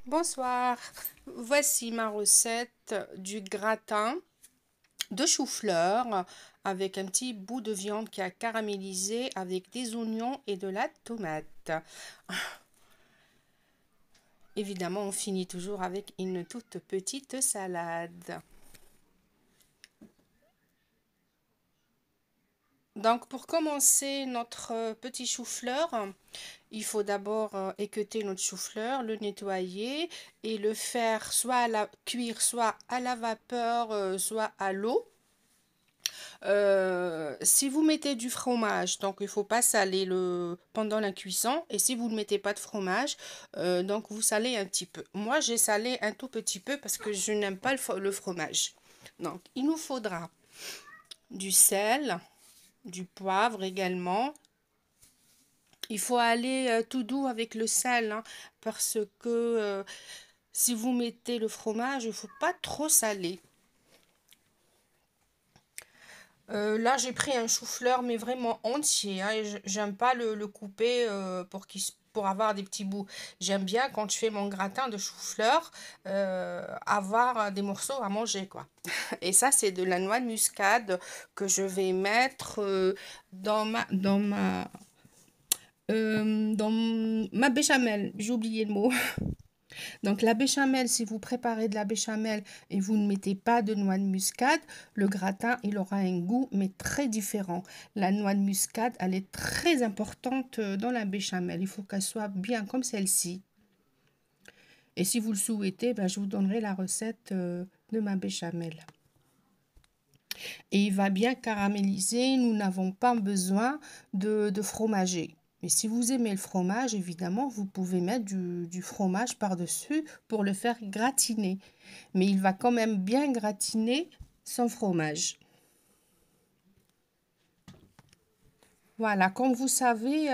Bonsoir, voici ma recette du gratin de chou-fleur avec un petit bout de viande qui a caramélisé avec des oignons et de la tomate. Évidemment, on finit toujours avec une toute petite salade. Donc, pour commencer notre petit chou-fleur, il faut d'abord équeuter notre chou-fleur, le nettoyer et le faire soit à la cuire, soit à la vapeur, soit à l'eau. Si vous mettez du fromage, donc il faut pas saler pendant la cuisson. Et si vous ne mettez pas de fromage, donc vous salez un petit peu. Moi, j'ai salé un tout petit peu parce que je n'aime pas le fromage. Donc, il nous faudra du sel, du poivre également. Il faut aller tout doux avec le sel, hein, parce que si vous mettez le fromage, il ne faut pas trop saler. Là, j'ai pris un chou-fleur, mais vraiment entier, hein, et j'aime pas le couper pour avoir des petits bouts. J'aime bien, quand je fais mon gratin de chou-fleur, avoir des morceaux à manger, quoi. Et ça, c'est de la noix de muscade que je vais mettre dans ma béchamel. J'ai oublié le mot. Donc la béchamel, si vous préparez de la béchamel et vous ne mettez pas de noix de muscade, le gratin, il aura un goût, mais très différent. La noix de muscade, elle est très importante dans la béchamel. Il faut qu'elle soit bien comme celle-ci. Et si vous le souhaitez, ben, je vous donnerai la recette de ma béchamel. Et il va bien caraméliser. Nous n'avons pas besoin de fromager. Mais si vous aimez le fromage, évidemment, vous pouvez mettre du fromage par-dessus pour le faire gratiner. Mais il va quand même bien gratiner sans fromage. Voilà, comme vous savez,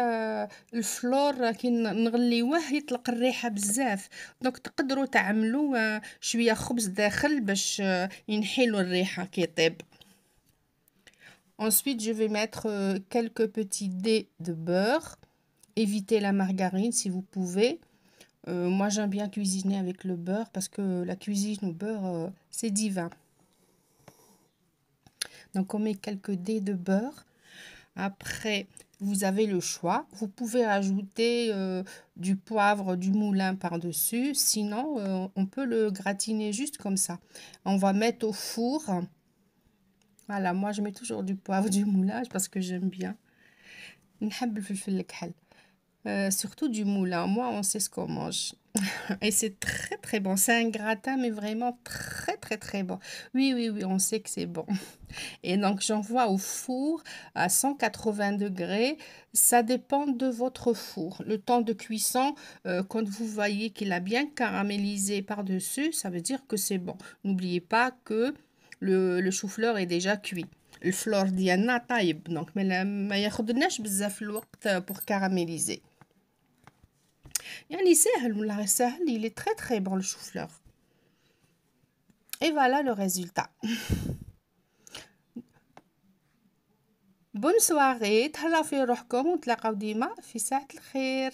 الفلور كي نغليوه يطلق الريحة بزاف. دونك تقدروا تعملوا شوية خبز داخل باش ينحيلوا الريحة كي يطيب. Ensuite, je vais mettre quelques petits dés de beurre. Évitez la margarine si vous pouvez. Moi, j'aime bien cuisiner avec le beurre parce que la cuisine au beurre, c'est divin. Donc, on met quelques dés de beurre. Après, vous avez le choix. Vous pouvez ajouter du poivre, du moulin par-dessus. Sinon, on peut le gratiner juste comme ça. On va mettre au four. Voilà, moi, je mets toujours du poivre, du moulin parce que j'aime bien. نحب الفلفل الكحل. Surtout du moulin. Moi, on sait ce qu'on mange. Et c'est très très bon. C'est un gratin, mais vraiment très très très bon. Oui, oui, oui, on sait que c'est bon. Et donc, j'envoie au four à 180 degrés. Ça dépend de votre four. Le temps de cuisson, quand vous voyez qu'il a bien caramélisé par-dessus, ça veut dire que c'est bon. N'oubliez pas que le chou-fleur est déjà cuit. الفلور ديالنا طايب دونك ما ياخدناش بزاف الوقت pour caraméliser. يعني سهل ولا سهل, il est très très bon le chou-fleur. Et voilà le résultat. Bonne soirée, تهلاو في روحكم ونتلاقاو ديما في ساعة الخير.